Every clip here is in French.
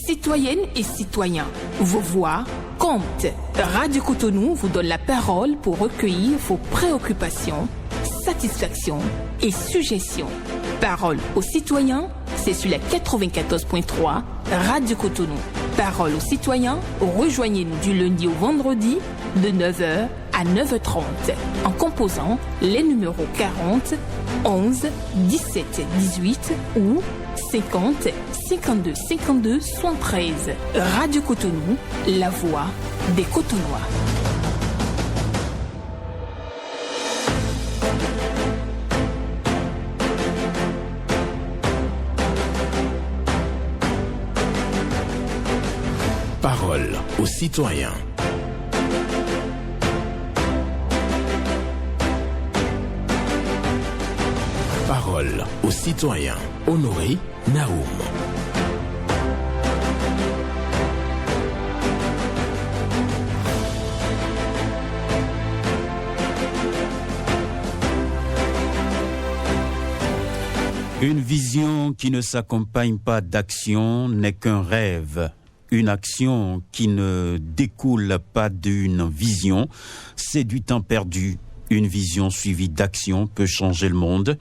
Citoyennes et citoyens, vos voix comptent. Radio Cotonou vous donne la parole pour recueillir vos préoccupations, satisfactions et suggestions. Parole aux citoyens, c'est sur la 94.3 Radio Cotonou. Parole aux citoyens, rejoignez-nous du lundi au vendredi de 9h à 9h30 en composant les numéros 40 11 17 18 ou 50 52 52 73. Radio Cotonou, la voix des Cotonois. Parole aux citoyens. Parole aux citoyens. Honoré Naoum. Une vision qui ne s'accompagne pas d'action n'est qu'un rêve. Une action qui ne découle pas d'une vision, c'est du temps perdu. Une vision suivie d'action peut changer le monde.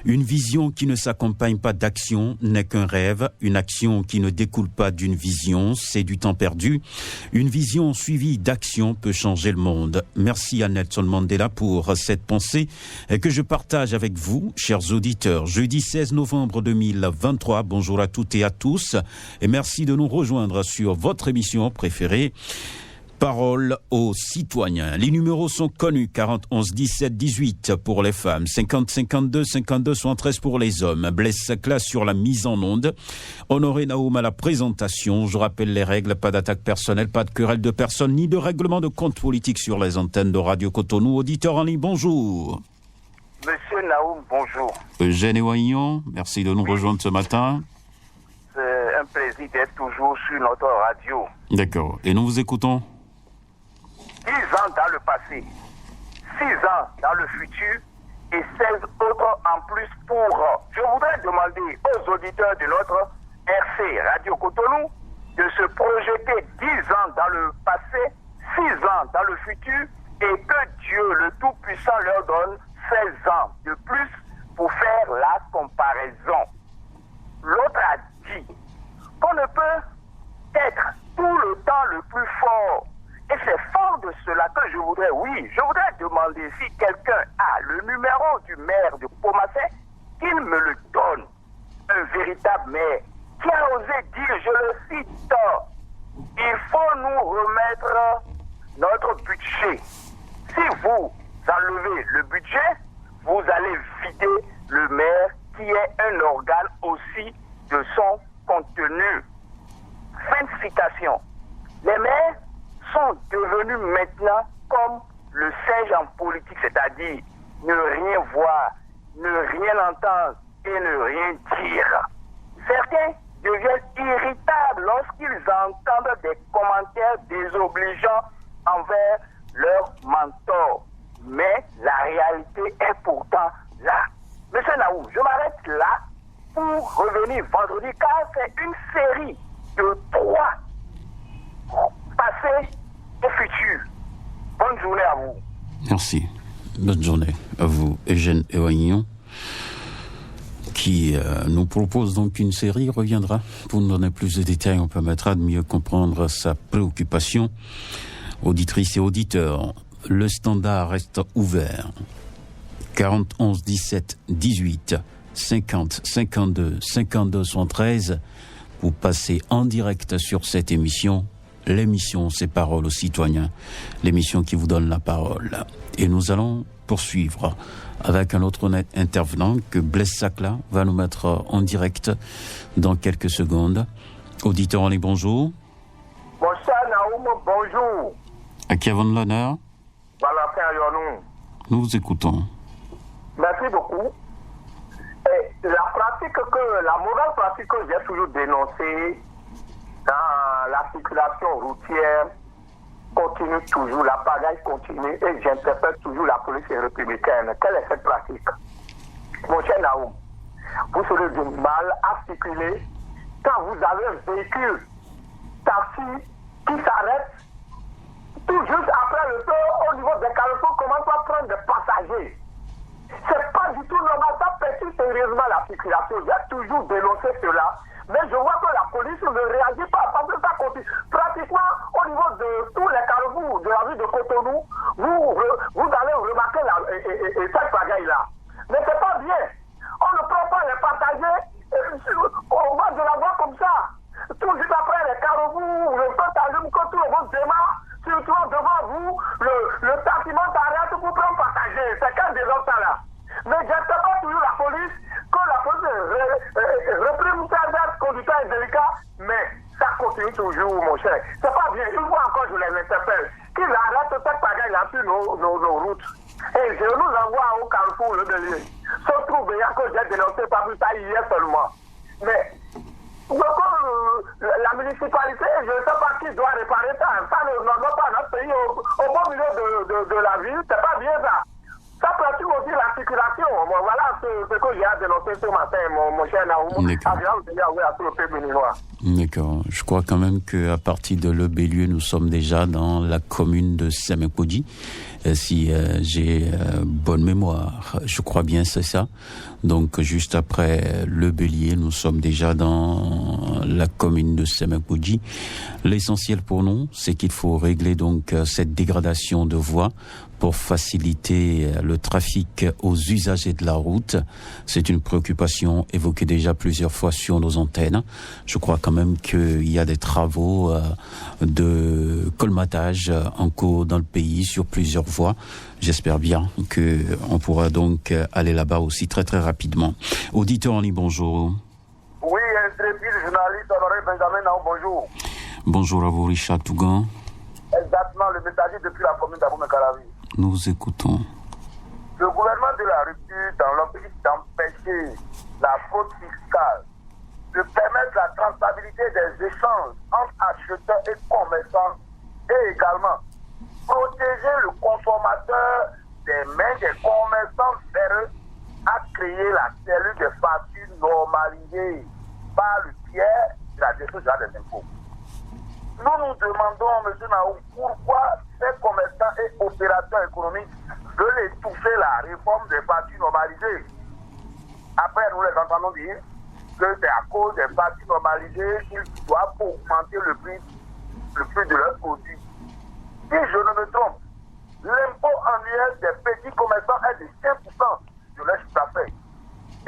Une vision qui ne s'accompagne pas d'action n'est qu'un rêve. Une action qui ne découle pas d'une vision, c'est du temps perdu. Une vision suivie d'action peut changer le monde. Merci à Nelson Mandela pour cette pensée que je partage avec vous, chers auditeurs. Jeudi 16 novembre 2023, bonjour à toutes et à tous et merci de nous rejoindre sur votre émission préférée. Parole aux citoyens. Les numéros sont connus, 40 11 17 18 pour les femmes, 50 52 52 73 pour les hommes. Blaise Sacla sur la mise en onde. Honoré Naoum à la présentation. Je rappelle les règles, pas d'attaque personnelle, pas de querelle de personne, ni de règlement de compte politique sur les antennes de Radio Cotonou. Auditeur en ligne, bonjour. Monsieur Naoum, bonjour. Eugène Ewaignon, merci de nous rejoindre ce matin. C'est un plaisir d'être toujours sur notre radio. D'accord. Et nous vous écoutons 10 ans dans le passé, 6 ans dans le futur et 16 autres en plus pour. Je voudrais demander aux auditeurs de notre RC Radio Cotonou de se projeter 10 ans dans le passé, 6 ans dans le futur et que Dieu le Tout-Puissant leur donne 16 ans de plus pour faire la comparaison. L'autre a dit qu'on ne peut être tout le temps le plus fort. Et c'est fort de cela que je voudrais demander si quelqu'un a le numéro du maire de Pomassé, qu'il me le donne. Un véritable maire qui a osé dire, je le cite, il faut nous remettre notre budget. Si vous enlevez le budget, vous allez vider le maire qui est un organe aussi de son contenu. Fin de citation. Les maires sont devenus maintenant comme le singe en politique, c'est-à-dire ne rien voir, ne rien entendre et ne rien dire. Certains deviennent irritables lorsqu'ils entendent des commentaires désobligeants envers leur mentor. Mais la réalité est pourtant là. Monsieur Naoum, je m'arrête là pour revenir vendredi car c'est une série de 3 passé et futur. Bonne journée à vous. Merci. Bonne journée à vous, Eugène Ewaignon, qui nous propose donc une série, reviendra pour nous donner plus de détails, on permettra de mieux comprendre sa préoccupation. Auditrices et auditeurs, le standard reste ouvert. 40 11 17 18 50 52 52 73 pour passer en direct sur cette émission. L'émission C'est Parole aux citoyens, l'émission qui vous donne la parole. Et nous allons poursuivre avec un autre intervenant que Blaise Sacla va nous mettre en direct dans quelques secondes. Auditeur en ligne, bonjour. Bonsoir Naoum, bonjour. À qui avons l'honneur? Nous vous écoutons. Merci beaucoup. Et la mauvaise pratique que j'ai toujours dénoncée dans la circulation routière continue toujours, la pagaille continue et j'interpelle toujours la police républicaine. Quelle est cette pratique? Mon cher Naoum, vous serez du mal à circuler quand vous avez un véhicule taxi qui s'arrête, tout juste après le feu, au niveau des carrefours, commence à prendre des passagers. C'est pas du tout normal, ça perturbe sérieusement la circulation. J'ai toujours dénoncé cela, mais je vois que la police ne réagit pas parce que ça continue. Pratiquement au niveau de tous les carrefours de la ville de Cotonou, vous allez remarquer cette pagaille-là. Mais c'est pas bien. On ne prend pas les passagers, on va de la voie comme ça. Tout juste après les carrefours, le feu s'allume, que tout le monde démarre. Surtout devant vous, le taximent s'arrête pour prendre passager. C'est quand des autres ça là. Mais j'attends pas toujours la police, que la police réprime certains conducteurs indélicats, mais ça continue toujours, mon cher. C'est pas bien. Une fois encore, je les interpelle. Qu'ils arrêtent cette pagaille-là sur nos routes. Et je nous envoie au carrefour le Bélier. Se trouve bien que j'ai dénoncé pas plus ça hier seulement. Mais donc, la municipalité, je ne sais pas qui doit réparer ça. Ça ne va pas notre pays au beau milieu de la ville. C'est pas bien ça. Ça perturbe aussi la circulation. Bon, voilà ce que j'ai à dénoncer ce matin, mon cher Naoum. D'accord. Je crois quand même qu'à partir de Le Bélieu, nous sommes déjà dans la commune de Sémékodji. Si j'ai bonne mémoire, je crois bien c'est ça. Donc juste après Le Bélier, nous sommes déjà dans la commune de Sémékodji. L'essentiel pour nous, c'est qu'il faut régler donc cette dégradation de voies pour faciliter le trafic aux usagers de la route. C'est une préoccupation évoquée déjà plusieurs fois sur nos antennes. Je crois quand même qu'il y a des travaux de colmatage en cours dans le pays sur plusieurs voies. J'espère bien qu'on pourra donc aller là-bas aussi très très rapidement. Auditeur en ligne, bonjour. Oui, intrépide journaliste, honoré Benjamin Nao, bonjour. Bonjour à vous, Richard Tougan. Exactement, le messager depuis la commune d'Abou-Mekaravi. Nous écoutons. Le gouvernement de la rupture, dans l'objectif d'empêcher la fraude fiscale, de permettre la traçabilité des échanges entre acheteurs et commerçants, et également protéger le consommateur des mains des commerçants véreux, a créé la cellule de factures normalisée par le tiers de la direction générale des impôts. Nous nous demandons, M. Naou, pourquoi ces commerçants et opérateurs économiques veulent étouffer la réforme des factures normalisées. Après, nous les entendons dire que c'est à cause des factures normalisées qu'ils doivent augmenter le prix de leurs produits. Si je ne me trompe, l'impôt annuel des petits commerçants est de 5% de leur chiffre d'affaires.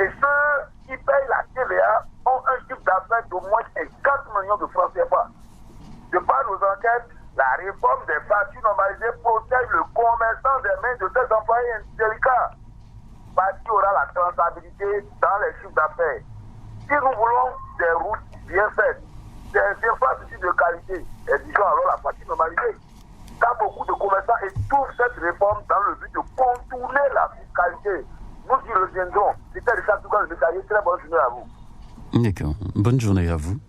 Et ceux qui payent la TVA ont un chiffre d'affaires d'au moins 4 millions de francs CFA. De par nos enquêtes, la réforme des factures normalisées protège le commerçant des mains de ces employés indélicats. Parce qu'il y aura la traçabilité dans les chiffres d'affaires. Si nous voulons des routes bien faites, des infrastructures de qualité, exigeons alors la facture normalisée. Car beaucoup de commerçants étouffent cette réforme dans le but de contourner la fiscalité. Nous y reviendrons. C'était Richard Tougan, le messager. Très bonne journée à vous. D'accord. Bonne journée à vous.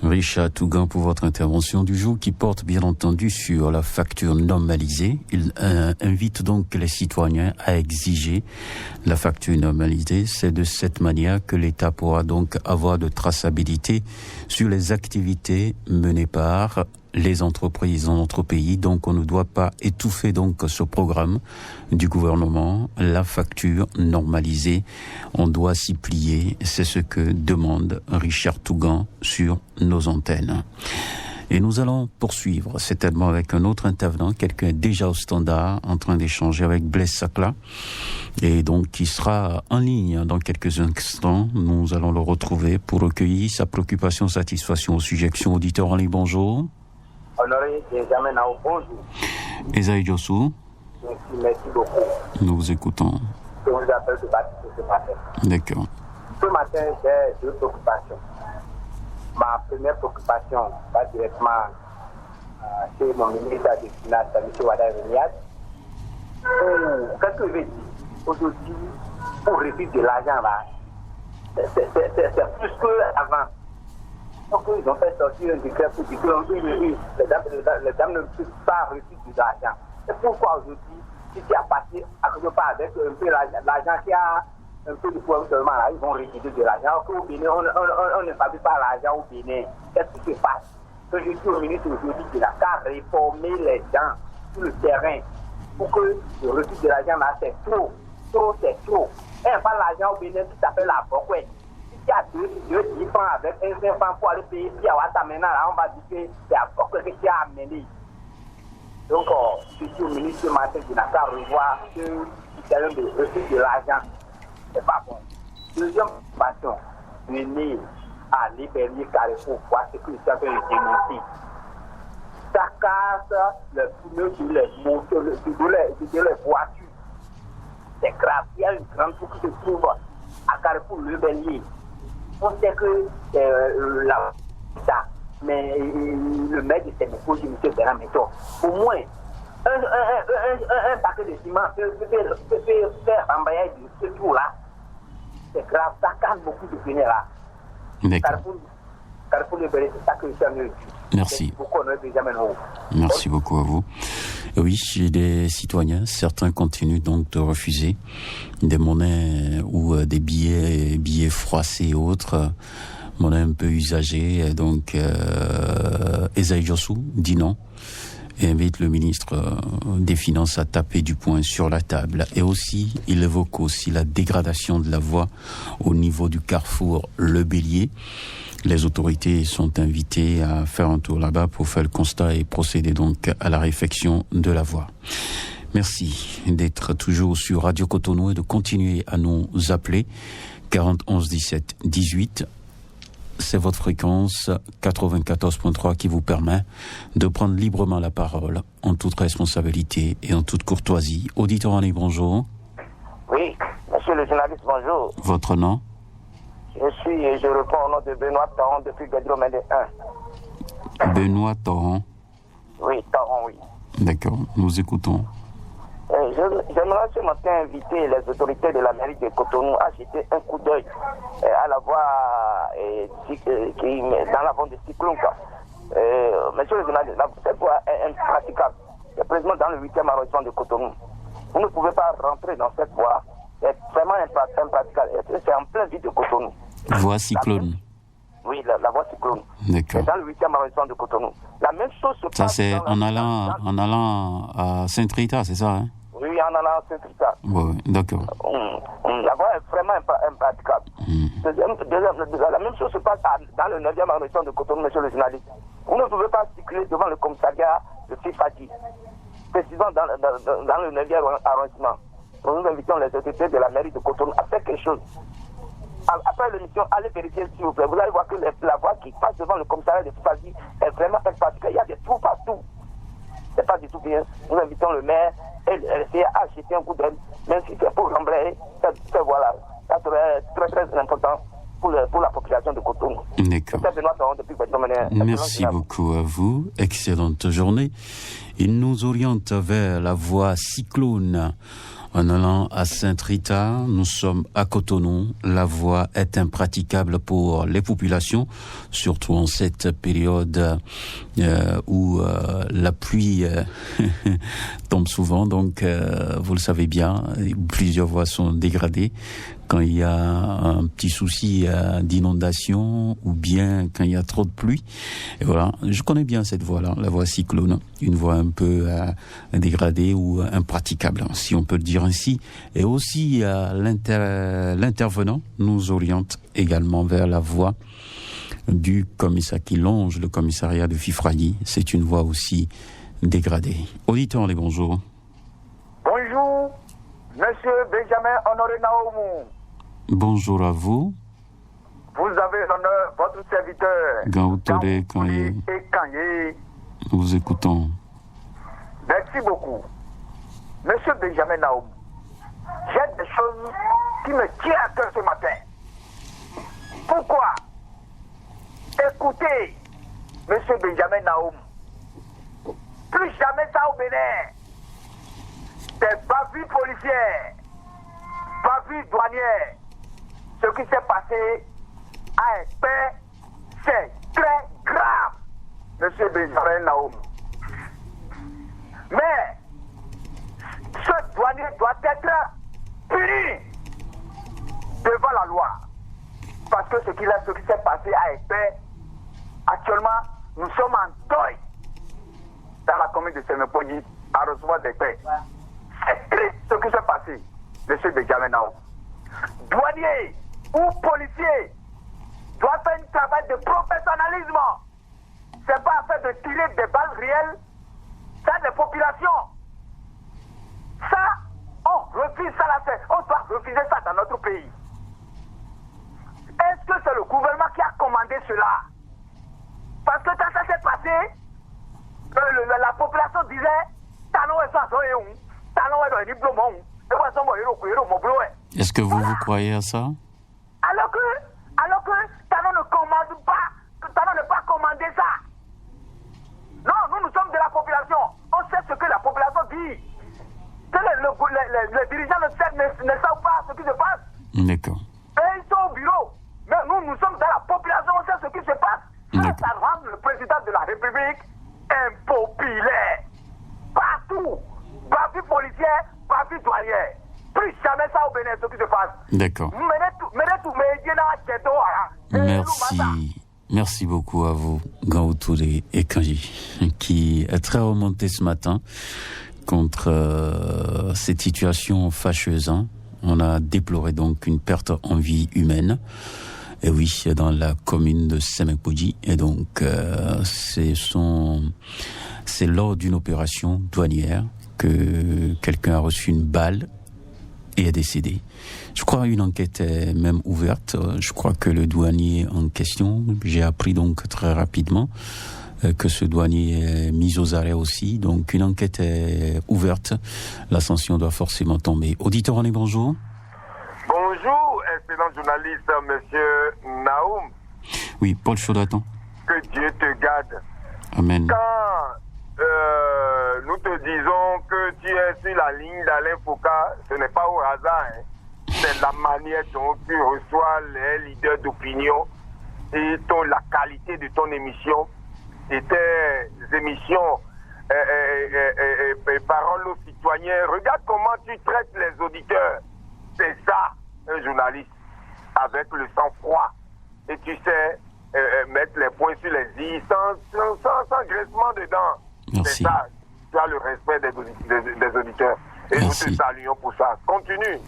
Richard Tougan pour votre intervention du jour qui porte bien entendu sur la facture normalisée. Il invite donc les citoyens à exiger la facture normalisée. C'est de cette manière que l'État pourra donc avoir de traçabilité sur les activités menées par les entreprises dans notre pays. Donc on ne doit pas étouffer donc ce programme du gouvernement, la facture normalisée. On doit s'y plier. C'est ce que demande Richard Tougan sur nos antennes. Et nous allons poursuivre certainement avec un autre intervenant, quelqu'un déjà au standard, en train d'échanger avec Blaise Sakla, et donc qui sera en ligne dans quelques instants. Nous allons le retrouver pour recueillir sa préoccupation, satisfaction au sujet action auditeur en ligne. Bonjour. Honoré Benjamin Nao, bonjour. Esaïe Diossou. Merci beaucoup. Nous vous écoutons. Je vous appelle de Baptiste ce matin. D'accord. Ce matin, j'ai deux préoccupations. Ma première préoccupation va directement chez mon ministre des Finances, M. Wada Reniad. Qu'est-ce que je veux dire aujourd'hui pour retirer de l'argent là? C'est plus qu'avant. Donc, ils ont fait sortir un décret pour dire que les dames ne peuvent pas retirer de l'argent. C'est pourquoi aujourd'hui, si tu as passé à quelque part avec un peu l'argent qui a un peu de poids seulement là, ils vont retirer de l'argent. Au Bénin, on ne fabrique pas l'argent au Bénin. Qu'est-ce qui se passe? Que je dis au ministre aujourd'hui qu'il a qu'à réformer les gens sur le terrain pour que le reçu de l'argent là, c'est trop. Trop, c'est trop. Et pas l'argent au Bénin qui s'appelle la Bokwe. Si tu as 10 francs avec 5 francs pour aller payer, puis à Ouattara maintenant, là, on va dire que c'est la Bokwe que tu as amené. Donc, je dis au ministre ce matin qu'il n'a qu'à revoir ce système de reçu de l'argent. C'est pas bon. Deuxième passion, venir à Libéry Carrefour, voir ce que ça peut dénoncer. Ça casse le pneu de les motos, de les voitures. C'est grave. Il y a une grande boucle qui se trouve à Carrefour Le Bélier. On sait que c'est ça. Mais le maire de Sénégal, M. Bernard Méthode, au moins, un paquet de ciment peut faire embrayage de ce tour-là. C'est grave, ça casse beaucoup de pneus là. Carrefour Le Bélier, c'est ça que je suis mieux. Merci. Merci beaucoup à vous. Oui, chez des citoyens, certains continuent donc de refuser des monnaies ou des billets froissés et autres, monnaies un peu usagées. Donc, Esaïe Jossou dit non et invite le ministre des Finances à taper du poing sur la table. Et aussi, il évoque aussi la dégradation de la voie au niveau du carrefour Le Bélier. Les autorités sont invitées à faire un tour là-bas pour faire le constat et procéder donc à la réfection de la voie. Merci d'être toujours sur Radio Cotonou et de continuer à nous appeler. 40 11 17 18. C'est votre fréquence 94.3 qui vous permet de prendre librement la parole en toute responsabilité et en toute courtoisie. Auditeur en ligne, bonjour. Oui, monsieur le journaliste, bonjour. Votre nom? Je réponds au nom de Benoît Taron depuis Gadromède 1. Benoît Taron? Oui, Taron, oui. D'accord, nous écoutons. J'aimerais ce matin inviter les autorités de la mairie de Cotonou à jeter un coup d'œil à la voie dans la bande de cyclone. Monsieur le journaliste, cette voie est impraticable. C'est précisément dans le 8e arrondissement de Cotonou. Vous ne pouvez pas rentrer dans cette voie. C'est vraiment impraticable. C'est en plein vide de Cotonou. Voie cyclone. Oui, la voie cyclone. D'accord. C'est dans le 8e arrondissement de Cotonou. La même chose se passe. Ça, c'est en allant à Saint-Rita, c'est ça, hein? Oui, en allant à Saint-Rita. Oui, d'accord. La voie est vraiment impraticable. La même chose se passe dans le 9e arrondissement de Cotonou, monsieur le journaliste. Vous ne pouvez pas circuler devant le commissariat de Fifadi, précisément dans le 9e arrondissement. Nous invitons les autorités de la mairie de Cotonou à faire quelque chose. Après l'émission, allez vérifier s'il vous plaît. Vous allez voir que la voie qui passe devant le commissariat de Fifadi est vraiment impraticable. Il y a des trous partout. C'est pas du tout bien. Nous invitons le maire et essayer à acheter un coup d'œil, même si c'est pour rembrayer cette voie-là. Ça serait très très important pour la population de Cotonou. D'accord. Merci beaucoup à vous. Excellente journée. Il nous oriente vers la voie cyclone. En allant à Saint-Rita, nous sommes à Cotonou. La voie est impraticable pour les populations, surtout en cette période où la pluie tombe souvent. Donc, vous le savez bien, plusieurs voies sont dégradées quand il y a un petit souci d'inondation ou bien quand il y a trop de pluie. Et voilà, je connais bien cette voie-là, la voie cyclone, une voie un peu dégradée ou impraticable, si on peut le dire ainsi. Et aussi, l'intervenant nous oriente également vers la voie du commissariat qui longe le commissariat de Fifragny. C'est une voie aussi dégradée. Auditeur, les bonjours. Bonjour, monsieur Benjamin Honoré Naoumou. Bonjour à vous. Vous avez l'honneur, votre serviteur. Gautore Kanye. Et Kanye. Nous vous écoutons. Merci beaucoup. Monsieur Benjamin Naoumou, j'ai des choses qui me tiennent à cœur ce matin. Pourquoi? Écoutez, monsieur Benjamin Naoumou, plus jamais ça au Bénin. Des bavures policières, bavures douanières. Ce qui s'est passé à Espère, c'est très grave, monsieur Benjamin Naoumou. Mais ce douanier doit être puni. devant la loi. Parce que ce qui s'est passé a été, actuellement, nous sommes en deuil dans la commune de Semepoji à recevoir des paix. C'est triste ce qui s'est passé, M. Benjamin Nao. Douanier ou policier doit faire un travail de professionnalisme. C'est pas afin de tirer des balles réelles dans les populations. Ça, on refuse ça là, on doit refuser ça dans notre pays. Est-ce que c'est le gouvernement qui a commandé cela? Parce que quand ça s'est passé, la population disait est-ce que vous croyez à ça? Alors que Talon ne commande pas, Talon n'a pas commandé ça. Non, nous sommes de la population. On sait ce que la population dit. Que les dirigeants ne savent pas ce qui se passe. D'accord. Et ils sont au bureau. Mais nous sommes dans la population, on sait ce qui se passe. Ça rend le président de la République impopulaire. Partout. Bavure policière, bavure douanière. Plus jamais ça au Bénin, ce qui se passe. D'accord. Merci. Merci beaucoup à vous, Gaoutouré et Kanji, qui est très remonté ce matin contre cette situation fâcheuse. Hein. On a déploré donc une perte en vie humaine. Et oui, dans la commune de Semepoji. Et donc, c'est lors d'une opération douanière que quelqu'un a reçu une balle et est décédé. Je crois une enquête est même ouverte. Je crois que le douanier en question, j'ai appris donc très rapidement que ce douanier est mis aux arrêts aussi. Donc, une enquête est ouverte. La sanction doit forcément tomber. Auditeur, on est bonjour. Bonjour, excellent journaliste, monsieur Naoum. Oui, Paul Chaudatan. Que Dieu te garde. Amen. Quand nous te disons que tu es sur la ligne d'Alain Foucault, ce n'est pas au hasard. Hein. C'est la manière dont tu reçois les leaders d'opinion et la qualité de ton émission et tes émissions et paroles aux citoyens. Regarde comment tu traites les auditeurs. C'est ça, un journaliste, avec le sang-froid. Et tu sais mettre les points sur les i sans graissement dedans. Merci. C'est ça, tu as le respect des auditeurs. Et Merci. nous te saluons pour ça. Continue.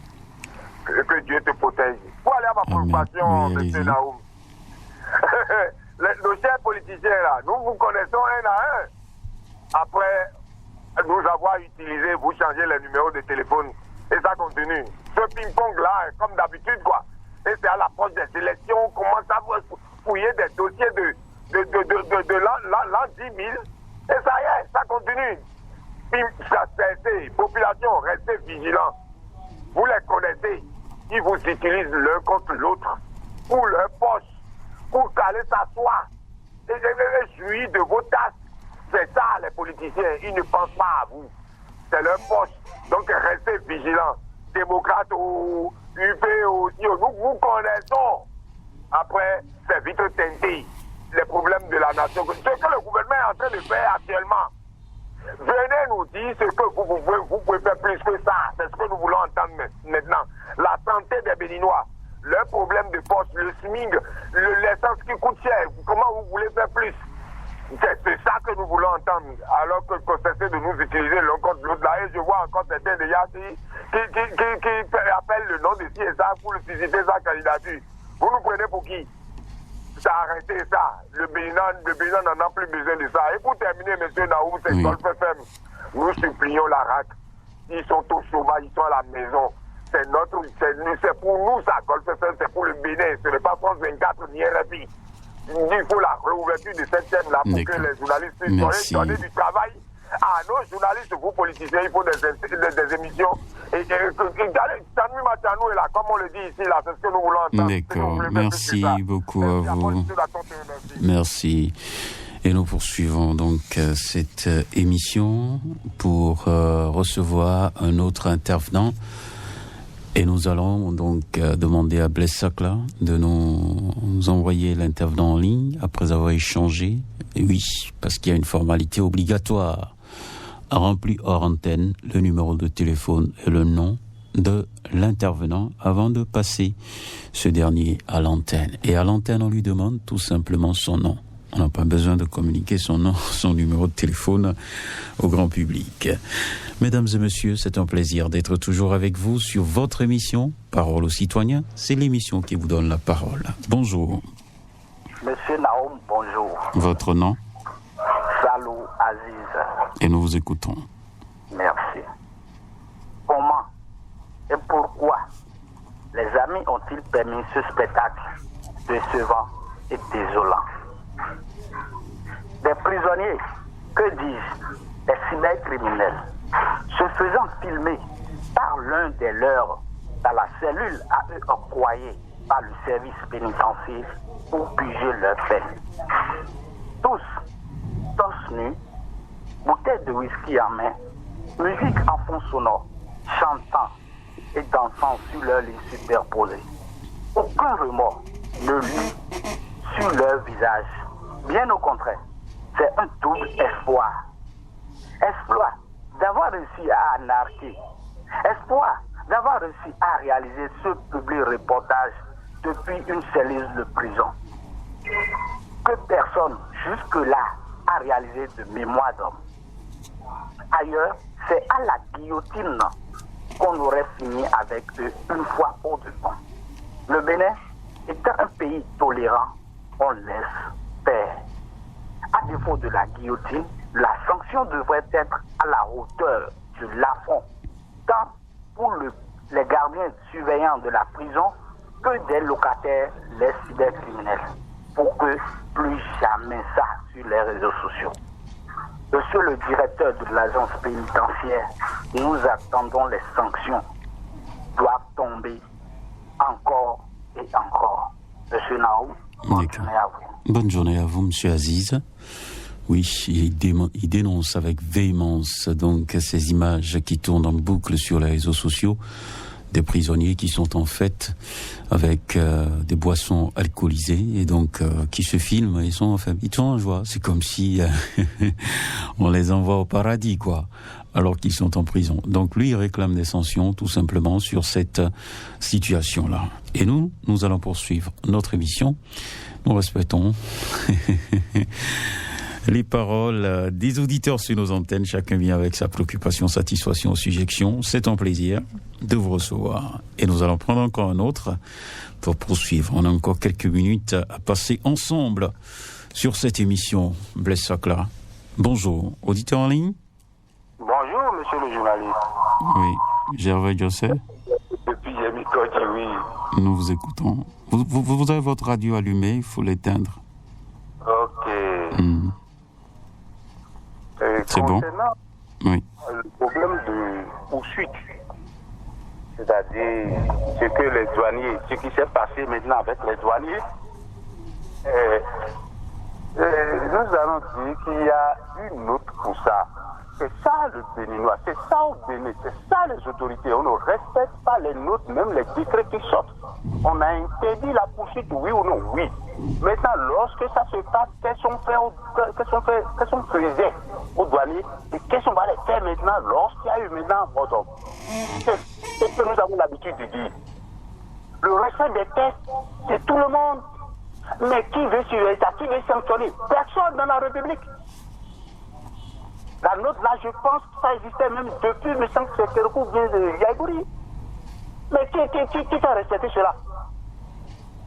Que Dieu te protège. Pour aller à ma préoccupation, oui, M. Naoum. Nos chers politiciens, là, nous vous connaissons un à un. Après nous avoir utilisé, vous changez les numéros de téléphone. Et ça continue. Ce ping-pong-là, comme d'habitude, quoi. Et c'est à l'approche des élections, on commence à fouiller des dossiers de l'an 10 000. Et ça y est, ça continue. Ça cesse. Population, restez vigilants. Vous les connaissez. Ils vous utilisent l'un contre l'autre. Pour leur poche. Pour caler s'asseoir. Et jouir de vos tasses. C'est ça, les politiciens. Ils ne pensent pas à vous. C'est leur poche. Donc, restez vigilants. Démocrates ou UP aussi. Nous vous connaissons. Après, c'est vite teinté. Les problèmes de la nation. Ce que le gouvernement est en train de faire actuellement. Venez nous dire ce que vous pouvez faire plus que ça. C'est ce que nous voulons entendre maintenant. La santé des Béninois, leur problème de poste, le SMIG, l'essence qui coûte cher. Comment vous voulez faire plus? C'est ça que nous voulons entendre. Alors que cessez de nous utiliser l'un contre l'autre. Là, et je vois encore certains déjà qui appellent le nom de ci et ça pour susciter sa candidature. Vous nous prenez pour qui? Arrêtez ça. Le Bénin n'en a plus besoin de ça. Et pour terminer, M. Naoum, c'est Golf FM. Nous supplions la RAC. Ils sont au chômage, ils sont à la maison. C'est pour nous ça, Golf FM, c'est pour le Bénin. Ce n'est pas France 24 ni RFI. Il faut la réouverture de cette chaîne-là pour que les journalistes puissent donner du travail à nos journalistes, vous politiciens. Il faut des émissions. Et Tanui Machanou est là, comme on le dit ici, là, c'est ce que nous voulons entendre. D'accord, merci beaucoup à vous. Merci. Et nous poursuivons donc cette émission pour recevoir un autre intervenant. Et nous allons donc demander à Blaise Sakla de nous envoyer l'intervenant en ligne après avoir échangé. Et oui, parce qu'il y a une formalité obligatoire à remplir hors antenne, le numéro de téléphone et le nom de l'intervenant avant de passer ce dernier à l'antenne. Et à l'antenne, on lui demande tout simplement son nom. On n'a pas besoin de communiquer son nom, son numéro de téléphone au grand public. Mesdames et messieurs, c'est un plaisir d'être toujours avec vous sur votre émission Parole aux citoyens. C'est l'émission qui vous donne la parole. Bonjour. Monsieur Naoum, bonjour. Votre nom? Salou Aziz. Et nous vous écoutons. Merci. Comment et pourquoi les amis ont-ils permis ce spectacle décevant et désolant? Des prisonniers, que dis-je, des cybercriminels, se faisant filmer par l'un des leurs dans la cellule à eux octroyée par le service pénitentiaire pour piger leurs faits. Tous, torse nus, bouteille de whisky en main, musique en fond sonore, chantant et dansant sur leur lit superposé. Aucun remords ne lit sur leur visage. Bien au contraire, c'est un double espoir. Espoir d'avoir réussi à anarquer. Espoir d'avoir réussi à réaliser ce public reportage depuis une cellule de prison. Que personne jusque-là a réalisé de mémoire d'homme. Ailleurs, c'est à la guillotine qu'on aurait fini avec eux une fois pour de bon. Le Bénin étant un pays tolérant, on laisse faire. À défaut de la guillotine, la sanction devrait être à la hauteur de l'affront, tant pour les gardiens surveillants de la prison que des locataires, les cybercriminels, pour que plus jamais ça sur les réseaux sociaux. Monsieur le directeur de l'agence pénitentiaire, nous attendons les sanctions. Doivent tomber encore et encore. Monsieur Naoum, bonne journée à vous. Bonne journée à vous, Monsieur Aziz. Oui, il dénonce avec véhémence donc ces images qui tournent en boucle sur les réseaux sociaux des prisonniers qui sont en fait avec des boissons alcoolisées et donc qui se filment et sont en joie. C'est comme si on les envoie au paradis, quoi, alors qu'ils sont en prison. Donc lui, il réclame des sanctions tout simplement sur cette situation-là. Et nous allons poursuivre notre émission. Nous respectons les paroles des auditeurs sur nos antennes. Chacun vient avec sa préoccupation, satisfaction, sujection. C'est un plaisir de vous recevoir. Et nous allons prendre encore un autre pour poursuivre. On a encore quelques minutes à passer ensemble sur cette émission. Blaise Sakla. Bonjour. Auditeur en ligne? Bonjour, monsieur le journaliste. Oui. Gervais Joseph. Depuis Yemikoti, oui. Nous vous écoutons. Vous avez votre radio allumée, il faut l'éteindre. Ok. C'est bon? Oui. Le problème de poursuite, c'est-à-dire ce que les douaniers, ce qui s'est passé maintenant avec les douaniers, nous allons dire qu'il y a une note pour ça. C'est ça le Béninois, c'est ça au Bénin, c'est ça les autorités. On ne respecte pas les notes, même les décrets qui sortent. On a interdit la poursuite, oui ou non? Oui. Maintenant, lorsque ça se passe, qu'est-ce qu'on faisait aux douaniers et qu'est-ce qu'on va les faire maintenant lorsqu'il y a eu maintenant un mort? C'est ce que nous avons l'habitude de dire. Le respect des tests, c'est tout le monde. Mais qui veut suivre ça? Qui veut sanctionner? Personne dans la République. La note là, je pense que ça existait même depuis, me semble que c'est Kérokou vient de Yaïgouri. Mais qui t'a respecté cela?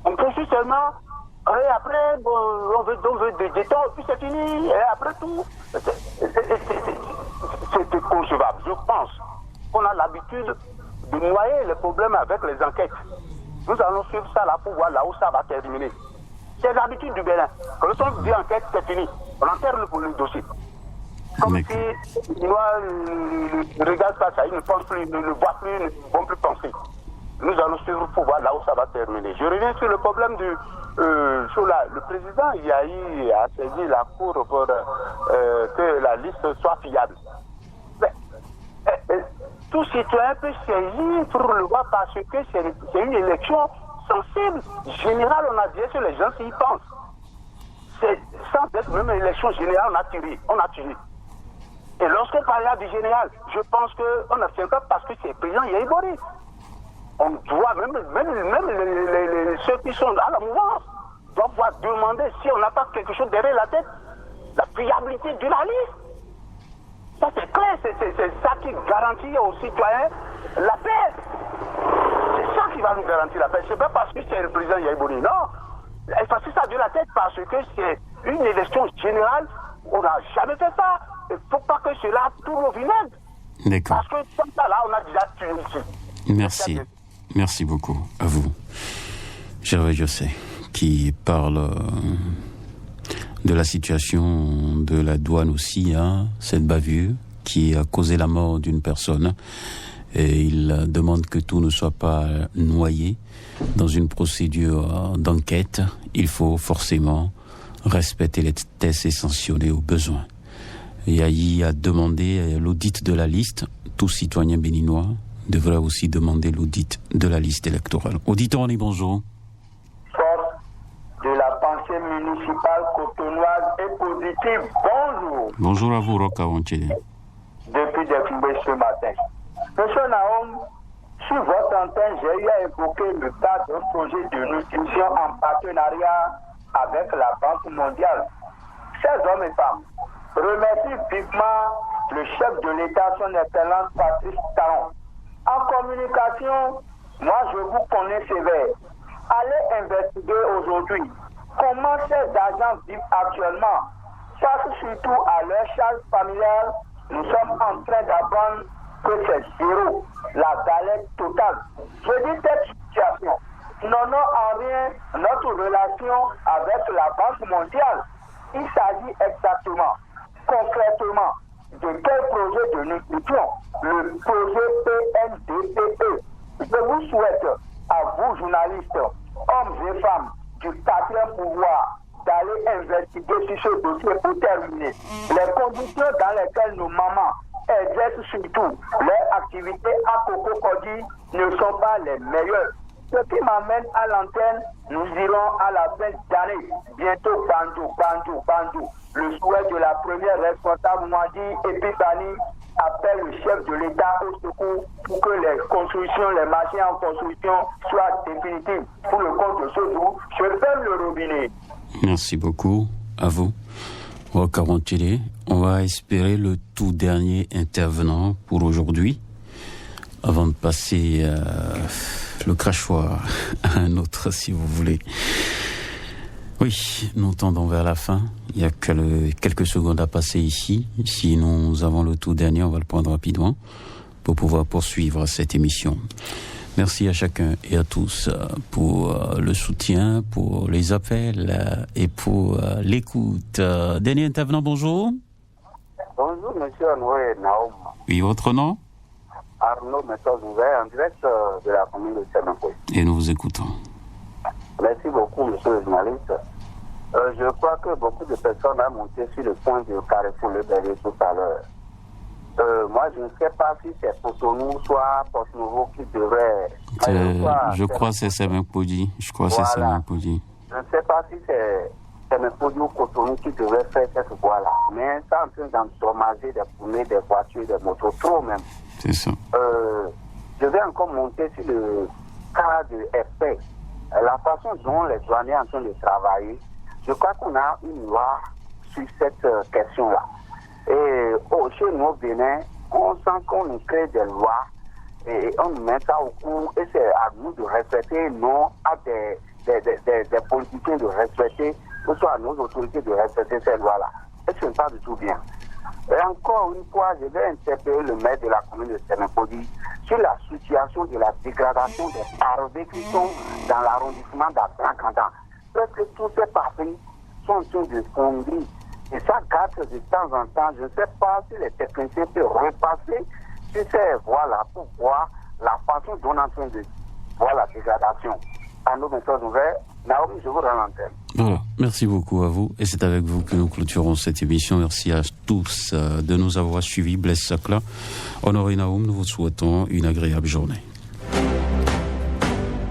On poursuit seulement, et après, bon, on veut des détents, puis c'est fini, et après tout, c'est inconcevable. Je pense qu'on a l'habitude de noyer les problèmes avec les enquêtes. Nous allons suivre ça là pour voir là où ça va terminer. C'est l'habitude du Bénin. Quand on dit enquête, c'est fini. On enterre le dossier. Comme si les Noirs ne regardent pas ça, ils ne pensent plus, ne voient plus, ne vont plus penser. Nous allons suivre pour voir là où ça va terminer. Je reviens sur le problème le président Yahi a saisi la Cour pour que la liste soit fiable. Mais, tout citoyen peut saisir pour le voir parce que c'est une élection sensible, générale, on a dit que les gens s'y pensent. C'est sans être même une élection générale, on a tiré. Et lorsqu'on parlera du général, je pense qu'on n'abstient pas parce que c'est le président Yaïbori. On doit, même ceux qui sont à la mouvance, doivent demander si on n'a pas quelque chose derrière la tête, la fiabilité de la liste. Ça c'est clair, c'est ça qui garantit aux citoyens la paix. C'est ça qui va nous garantir la paix. C'est pas parce que c'est le président Yaïbori, non. Effacer ça de la tête parce que c'est une élection générale. On n'a jamais fait ça. Il ne faut pas que cela tourne au vinaigre. D'accord. Parce que comme ça, là, on a déjà tué ici. Merci. Merci beaucoup à vous. Gervais José, qui parle de la situation de la douane aussi, hein, cette bavure qui a causé la mort d'une personne. Et il demande que tout ne soit pas noyé dans une procédure d'enquête. Il faut forcément respecter les tests et sanctionner au besoin. Yahi a demandé l'audit de la liste. Tout citoyen béninois devrait aussi demander l'audit de la liste électorale. Auditeur, on dit bonjour. Force de la pensée municipale cotonoise et positive, bonjour. Bonjour à vous, Roka Wanchele. Depuis Défoué ce matin. Monsieur Naom, sur votre antenne, j'ai eu à évoquer le cas d'un projet de nutrition en partenariat avec la Banque mondiale. Chers hommes et femmes, remercie vivement le chef de l'État, son Excellence Patrice Talon. En communication, moi je vous connais sévère. Allez investiguer aujourd'hui comment ces agents vivent actuellement. Face surtout à leur charge familiale, nous sommes en train d'apprendre que c'est zéro, la galère totale. Je dis cette situation. Non, en rien notre relation avec la Banque mondiale. Il s'agit exactement, concrètement, de quel projet de nutrition? Le projet PNDPE. Je vous souhaite, à vous journalistes, hommes et femmes du 4e pouvoir, d'aller investiguer sur ce dossier pour terminer. Les conditions dans lesquelles nos mamans exercent surtout leurs activités à Coco Cody ne sont pas les meilleures. Ce qui m'amène à l'antenne, nous irons à la fin d'année. Bientôt, Bandou. Le souhait de la première responsable Mwadi Epifani appelle le chef de l'État au secours pour que les constructions, les machines en construction soient définitives. Pour le compte de ce jour, je ferme le robinet. Merci beaucoup à vous. Roka Wanchele, on va espérer le tout dernier intervenant pour aujourd'hui, avant de passer le crachoir à un autre, si vous voulez. Oui, nous tendons vers la fin. Il y a quelques secondes à passer ici. Si nous avons le tout dernier, on va le prendre rapidement pour pouvoir poursuivre cette émission. Merci à chacun et à tous pour le soutien, pour les appels et pour l'écoute. Dernier intervenant, bonjour. Bonjour, monsieur Anoué Naoum. Oui, votre nom? Arnaud Méthode-Ouvert, en direct de la commune de Sénancoy. Et nous vous écoutons. Merci beaucoup, monsieur le journaliste. Je crois que beaucoup de personnes ont monté sur le point de Carrefour Le Berger tout à l'heure. Moi, je ne sais pas si c'est Cotonou, soit Porte-Nouveau qui devrait... je crois que c'est Semen-Podi. Je crois que c'est Semen-Podi. Je ne sais pas si c'est Semen-Podi ou Cotonou qui devrait faire cette voie-là. Mais c'est en train d'endommager des poulets, des voitures, des motos, trop même. C'est ça. Je vais encore monter sur le cas de FP. La façon dont les douaniers sont en train de travailler, je crois qu'on a une loi sur cette question-là. Et chez nous au Bénin, on sent qu'on nous crée des lois et on nous met ça au cours et c'est à nous de respecter, non à des politiciens de respecter, que ce soit à nos autorités de respecter ces lois-là. Et ce n'est pas du tout bien. Et encore une fois, je vais interpeller le maire de la commune de Sénancoy sur la situation de la dégradation des parvés qui sont dans l'arrondissement d'Abran-Kandan. Presque tous ces parvis sont en train de fondre. Et ça gâte de temps en temps. Je ne sais pas si les techniciens peuvent repasser sur ces voies-là pour voir la façon dont on est en train de voir la dégradation. À nos méthodes ouvertes, Naomi, je vous rends l'antenne. Voilà, merci beaucoup à vous. Et c'est avec vous que nous clôturons cette émission. Merci à tous de nous avoir suivis. Blaise Sakla, Honoré Naoum, nous vous souhaitons une agréable journée.